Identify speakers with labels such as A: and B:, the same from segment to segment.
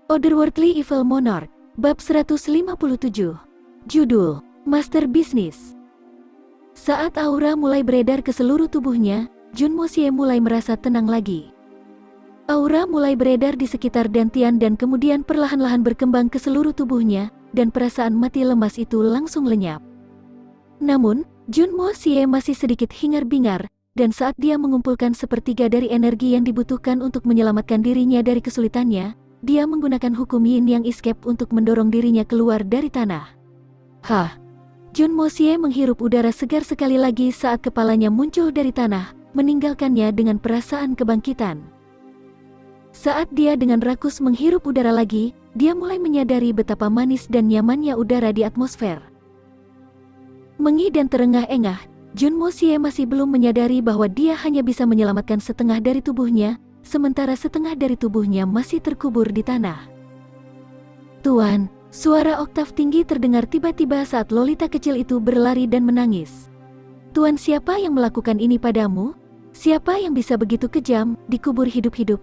A: Otherworldly Evil Monarch, Bab 157. Judul, Master Business. Saat aura mulai beredar ke seluruh tubuhnya, Junmo Xie mulai merasa tenang lagi. Aura mulai beredar di sekitar Dantian dan kemudian perlahan-lahan berkembang ke seluruh tubuhnya, dan perasaan mati lemas itu langsung lenyap. Namun, Junmo Xie masih sedikit hingar-bingar, dan saat dia mengumpulkan sepertiga dari energi yang dibutuhkan untuk menyelamatkan dirinya dari kesulitannya, dia menggunakan hukum Yin Yang Escape untuk mendorong dirinya keluar dari tanah. Hah! Junmo Xie menghirup udara segar sekali lagi saat kepalanya muncul dari tanah, meninggalkannya dengan perasaan kebangkitan. Saat dia dengan rakus menghirup udara lagi, dia mulai menyadari betapa manis dan nyamannya udara di atmosfer. Mengi dan terengah-engah, Junmo Xie masih belum menyadari bahwa dia hanya bisa menyelamatkan setengah dari tubuhnya, sementara setengah dari tubuhnya masih terkubur di tanah. Tuan, suara oktav tinggi terdengar tiba-tiba saat Lolita kecil itu berlari dan menangis. Tuan, siapa yang melakukan ini padamu? Siapa yang bisa begitu kejam, dikubur hidup-hidup?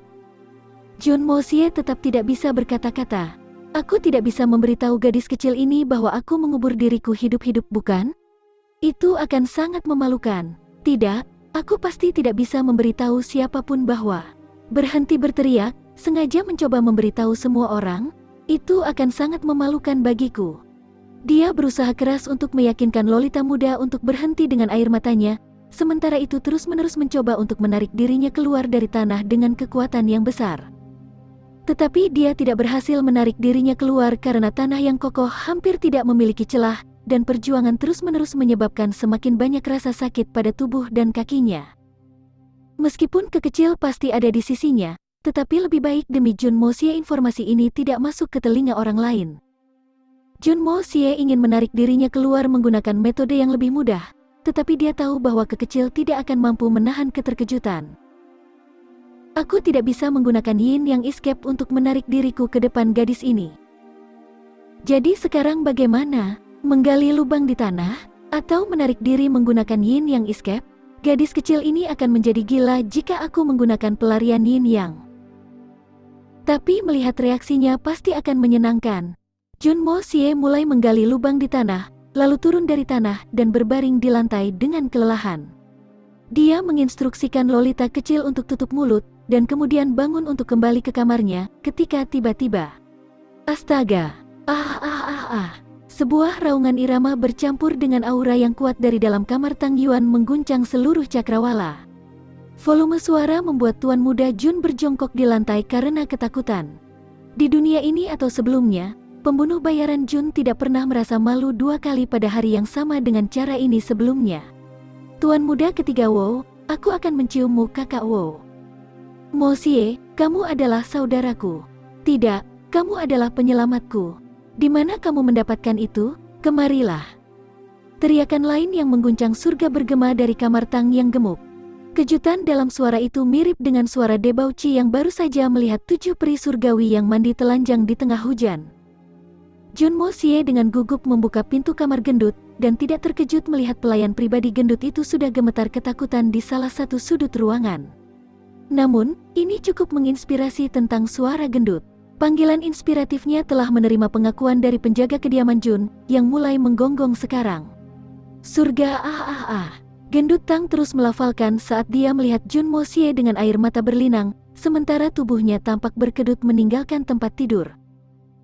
A: Junmo Xie tetap tidak bisa berkata-kata. Aku tidak bisa memberitahu gadis kecil ini bahwa aku mengubur diriku hidup-hidup, bukan? Itu akan sangat memalukan. Tidak, aku pasti tidak bisa memberitahu siapapun bahwa berhenti berteriak, sengaja mencoba memberitahu semua orang, itu akan sangat memalukan bagiku. Dia berusaha keras untuk meyakinkan Lolita muda untuk berhenti dengan air matanya, sementara itu terus-menerus mencoba untuk menarik dirinya keluar dari tanah dengan kekuatan yang besar. Tetapi dia tidak berhasil menarik dirinya keluar karena tanah yang kokoh hampir tidak memiliki celah, dan perjuangan terus-menerus menyebabkan semakin banyak rasa sakit pada tubuh dan kakinya. Meskipun kekecil pasti ada di sisinya, tetapi lebih baik demi Junmo Xie informasi ini tidak masuk ke telinga orang lain. Junmo Xie ingin menarik dirinya keluar menggunakan metode yang lebih mudah, tetapi dia tahu bahwa kekecil tidak akan mampu menahan keterkejutan. Aku tidak bisa menggunakan Yin Yang Escape untuk menarik diriku ke depan gadis ini. Jadi sekarang bagaimana? Menggali lubang di tanah, atau menarik diri menggunakan Yin Yang Escape? Gadis kecil ini akan menjadi gila jika aku menggunakan pelarian Yin Yang. Tapi melihat reaksinya pasti akan menyenangkan. Junmo Xie mulai menggali lubang di tanah, lalu turun dari tanah dan berbaring di lantai dengan kelelahan. Dia menginstruksikan Lolita kecil untuk tutup mulut, dan kemudian bangun untuk kembali ke kamarnya, ketika tiba-tiba. Astaga! Sebuah raungan irama bercampur dengan aura yang kuat dari dalam kamar Tang Yuan mengguncang seluruh cakrawala. Volume suara membuat Tuan Muda Jun berjongkok di lantai karena ketakutan. Di dunia ini atau sebelumnya, pembunuh bayaran Jun tidak pernah merasa malu dua kali pada hari yang sama dengan cara ini sebelumnya. Tuan Muda ketiga Wu, aku akan menciummu kakak Wu. Mo Xie, kamu adalah saudaraku. Tidak, kamu adalah penyelamatku. Di mana kamu mendapatkan itu? Kemarilah. Teriakan lain yang mengguncang surga bergema dari kamar Tang yang gemuk. Kejutan dalam suara itu mirip dengan suara Debauci yang baru saja melihat 7 peri surgawi yang mandi telanjang di tengah hujan. Junmo Xie dengan gugup membuka pintu kamar gendut, dan tidak terkejut melihat pelayan pribadi gendut itu sudah gemetar ketakutan di salah satu sudut ruangan. Namun, ini cukup menginspirasi tentang suara gendut. Panggilan inspiratifnya telah menerima pengakuan dari penjaga kediaman Jun, yang mulai menggonggong sekarang. Surga Gendut Tang terus melafalkan saat dia melihat Junmo Xie dengan air mata berlinang, sementara tubuhnya tampak berkedut meninggalkan tempat tidur.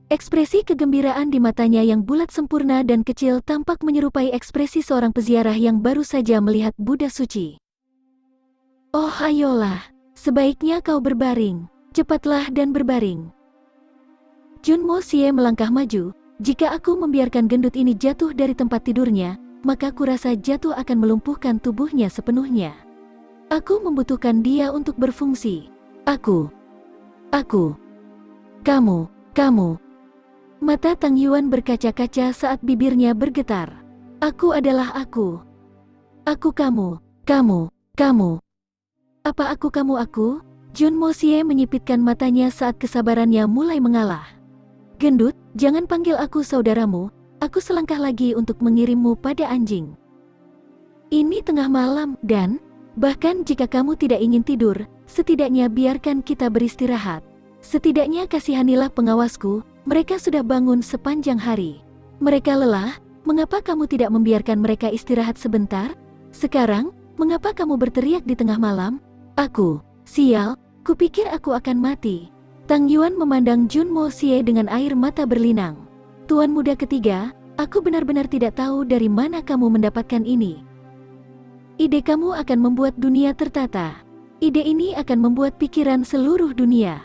A: Ekspresi kegembiraan di matanya yang bulat sempurna dan kecil tampak menyerupai ekspresi seorang peziarah yang baru saja melihat Buddha suci. Oh ayolah, sebaiknya kau berbaring, cepatlah dan berbaring. Junmo Xie melangkah maju. Jika aku membiarkan gendut ini jatuh dari tempat tidurnya, maka kurasa jatuh akan melumpuhkan tubuhnya sepenuhnya. Aku membutuhkan dia untuk berfungsi. Aku. Kamu. Mata Tang Yuan berkaca-kaca saat bibirnya bergetar. Aku adalah aku. Aku kamu. Apa aku kamu aku? Junmo Xie menyipitkan matanya saat kesabarannya mulai mengalah. Gendut, jangan panggil aku saudaramu, aku selangkah lagi untuk mengirimmu pada anjing. Ini tengah malam, dan bahkan jika kamu tidak ingin tidur, setidaknya biarkan kita beristirahat. Setidaknya kasihanilah pengawasku, mereka sudah bangun sepanjang hari. Mereka lelah, mengapa kamu tidak membiarkan mereka istirahat sebentar? Sekarang, mengapa kamu berteriak di tengah malam? Aku, sial, kupikir aku akan mati. Tang Yuan memandang Jun Mo Xie dengan air mata berlinang. Tuan muda ketiga, aku benar-benar tidak tahu dari mana kamu mendapatkan ini. Ide kamu akan membuat dunia tertata. Ide ini akan membuat pikiran seluruh dunia.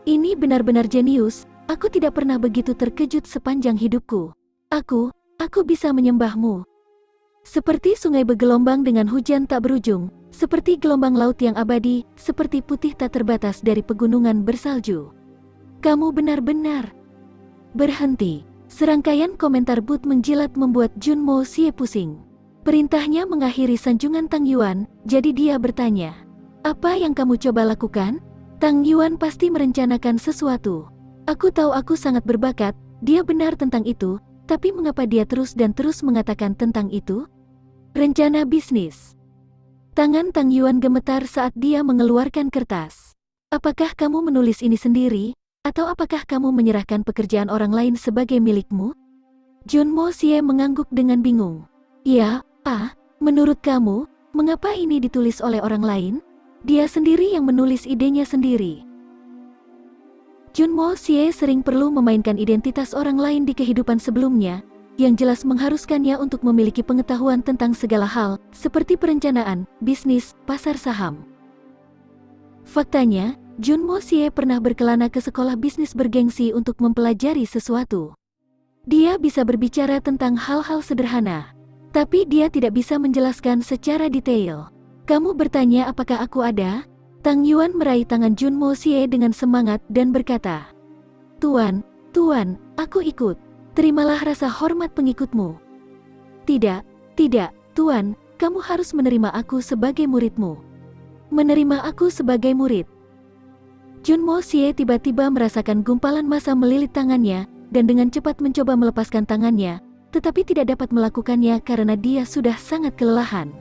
A: Ini benar-benar jenius, aku tidak pernah begitu terkejut sepanjang hidupku. Aku bisa menyembahmu. Seperti sungai bergelombang dengan hujan tak berujung, seperti gelombang laut yang abadi, seperti putih tak terbatas dari pegunungan bersalju. Kamu benar-benar. Berhenti. Serangkaian komentar But menjilat membuat Jun Mo Xie pusing. Perintahnya mengakhiri sanjungan Tang Yuan, jadi dia bertanya, "Apa yang kamu coba lakukan?" Tang Yuan pasti merencanakan sesuatu. Aku tahu aku sangat berbakat, dia benar tentang itu, tapi mengapa dia terus dan terus mengatakan tentang itu? Rencana bisnis. Tangan Tang Yuan gemetar saat dia mengeluarkan kertas. Apakah kamu menulis ini sendiri, atau apakah kamu menyerahkan pekerjaan orang lain sebagai milikmu? Jun Mo Xie mengangguk dengan bingung. Ya, menurut kamu, mengapa ini ditulis oleh orang lain? Dia sendiri yang menulis idenya sendiri. Jun Mo Xie sering perlu memainkan identitas orang lain di kehidupan sebelumnya, yang jelas mengharuskannya untuk memiliki pengetahuan tentang segala hal, seperti perencanaan, bisnis, pasar saham. Faktanya, Jun Mo Xie pernah berkelana ke sekolah bisnis bergengsi untuk mempelajari sesuatu. Dia bisa berbicara tentang hal-hal sederhana, tapi dia tidak bisa menjelaskan secara detail. Kamu bertanya apakah aku ada? Tang Yuan meraih tangan Jun Mo Xie dengan semangat dan berkata, Tuan, aku ikut. Terimalah rasa hormat pengikutmu. Tidak, Tuan, kamu harus menerima aku sebagai muridmu. Menerima aku sebagai murid. Jun Mo Xie tiba-tiba merasakan gumpalan massa melilit tangannya, dan dengan cepat mencoba melepaskan tangannya, tetapi tidak dapat melakukannya karena dia sudah sangat kelelahan.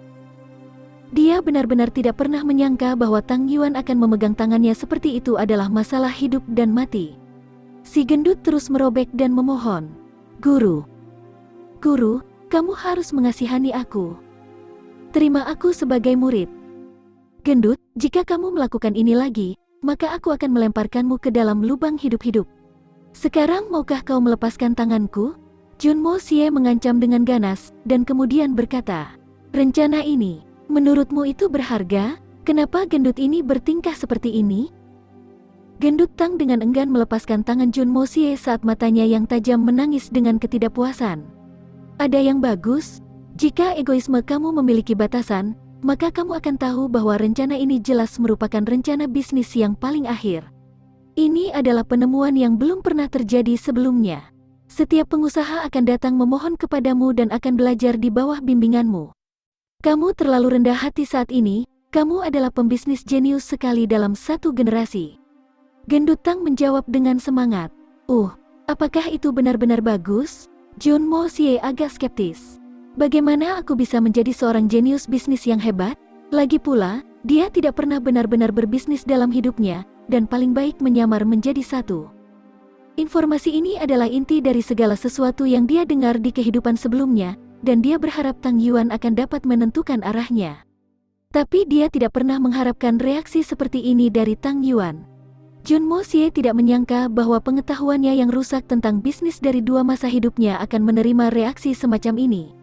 A: Dia benar-benar tidak pernah menyangka bahwa Tang Yuan akan memegang tangannya seperti itu adalah masalah hidup dan mati. Si gendut terus merobek dan memohon, Guru, kamu harus mengasihani aku. Terima aku sebagai murid. Gendut, jika kamu melakukan ini lagi, maka aku akan melemparkanmu ke dalam lubang hidup-hidup. Sekarang maukah kau melepaskan tanganku? Jun Mo Xie mengancam dengan ganas, dan kemudian berkata, rencana ini, menurutmu itu berharga? Kenapa gendut ini bertingkah seperti ini? Gendut Tang dengan enggan melepaskan tangan Jun Mo Xie saat matanya yang tajam menangis dengan ketidakpuasan. Ada yang bagus? Jika egoisme kamu memiliki batasan, maka kamu akan tahu bahwa rencana ini jelas merupakan rencana bisnis yang paling akhir. Ini adalah penemuan yang belum pernah terjadi sebelumnya. Setiap pengusaha akan datang memohon kepadamu dan akan belajar di bawah bimbinganmu. Kamu terlalu rendah hati saat ini, kamu adalah pembisnis jenius sekali dalam satu generasi. Gendut Tang menjawab dengan semangat. Apakah itu benar-benar bagus? Jun Mo Xie agak skeptis. Bagaimana aku bisa menjadi seorang jenius bisnis yang hebat? Lagi pula, dia tidak pernah benar-benar berbisnis dalam hidupnya, dan paling baik menyamar menjadi satu. Informasi ini adalah inti dari segala sesuatu yang dia dengar di kehidupan sebelumnya, dan dia berharap Tang Yuan akan dapat menentukan arahnya. Tapi dia tidak pernah mengharapkan reaksi seperti ini dari Tang Yuan. Jun Mo Xie tidak menyangka bahwa pengetahuannya yang rusak tentang bisnis dari dua masa hidupnya akan menerima reaksi semacam ini.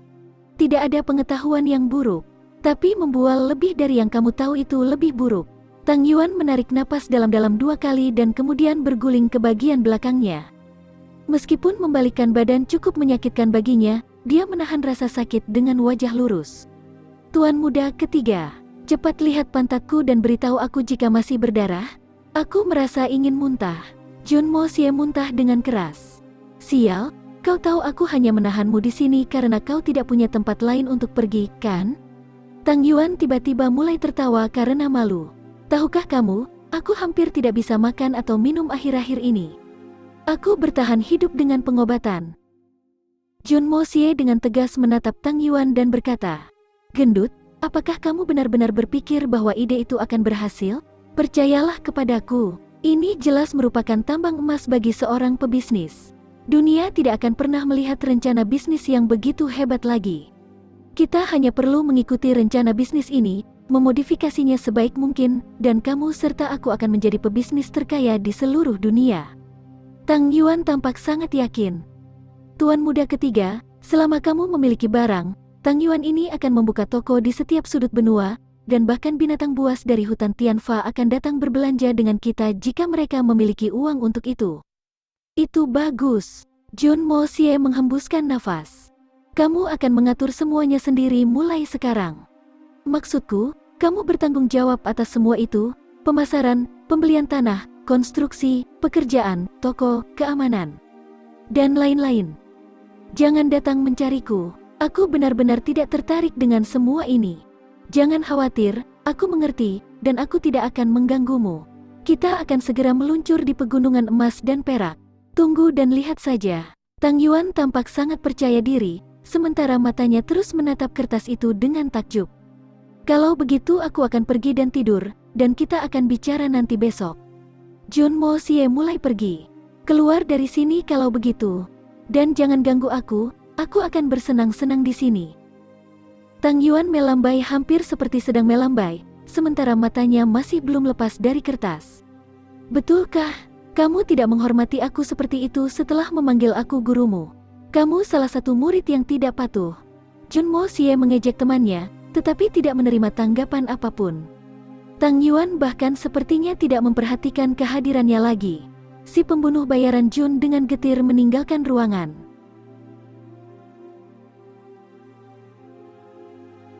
A: Tidak ada pengetahuan yang buruk, tapi membual lebih dari yang kamu tahu itu lebih buruk. Tang Yuan menarik napas dalam-dalam 2 kali dan kemudian berguling ke bagian belakangnya. Meskipun membalikkan badan cukup menyakitkan baginya, dia menahan rasa sakit dengan wajah lurus. Tuan muda ketiga, cepat lihat pantatku dan beritahu aku jika masih berdarah. Aku merasa ingin muntah. Jun Mo Xie muntah dengan keras. Sial, kau tahu aku hanya menahanmu di sini karena kau tidak punya tempat lain untuk pergi, kan? Tang Yuan tiba-tiba mulai tertawa karena malu. Tahukah kamu, aku hampir tidak bisa makan atau minum akhir-akhir ini. Aku bertahan hidup dengan pengobatan. Jun Mo Xie dengan tegas menatap Tang Yuan dan berkata, Gendut, apakah kamu benar-benar berpikir bahwa ide itu akan berhasil? Percayalah kepadaku. Ini jelas merupakan tambang emas bagi seorang pebisnis. Dunia tidak akan pernah melihat rencana bisnis yang begitu hebat lagi. Kita hanya perlu mengikuti rencana bisnis ini, memodifikasinya sebaik mungkin, dan kamu serta aku akan menjadi pebisnis terkaya di seluruh dunia. Tang Yuan tampak sangat yakin. Tuan muda ketiga, selama kamu memiliki barang, Tang Yuan ini akan membuka toko di setiap sudut benua, dan bahkan binatang buas dari hutan Tianfa akan datang berbelanja dengan kita jika mereka memiliki uang untuk itu. Itu bagus. Jun Mo Xie menghembuskan nafas. Kamu akan mengatur semuanya sendiri mulai sekarang. Maksudku, kamu bertanggung jawab atas semua itu, pemasaran, pembelian tanah, konstruksi, pekerjaan, toko, keamanan, dan lain-lain. Jangan datang mencariku. Aku benar-benar tidak tertarik dengan semua ini. Jangan khawatir, aku mengerti, dan aku tidak akan mengganggumu. Kita akan segera meluncur di pegunungan emas dan perak. Tunggu dan lihat saja. Tang Yuan tampak sangat percaya diri, sementara matanya terus menatap kertas itu dengan takjub. Kalau begitu aku akan pergi dan tidur, dan kita akan bicara nanti besok. Jun Mo Xie mulai pergi. Keluar dari sini kalau begitu. Dan jangan ganggu aku akan bersenang-senang di sini. Tang Yuan melambai hampir seperti sedang melambai, sementara matanya masih belum lepas dari kertas. Betulkah? Kamu tidak menghormati aku seperti itu setelah memanggil aku gurumu. Kamu salah satu murid yang tidak patuh. Jun Mo Xie mengejek temannya, tetapi tidak menerima tanggapan apapun. Tang Yuan bahkan sepertinya tidak memperhatikan kehadirannya lagi. Si pembunuh bayaran Jun dengan getir meninggalkan ruangan.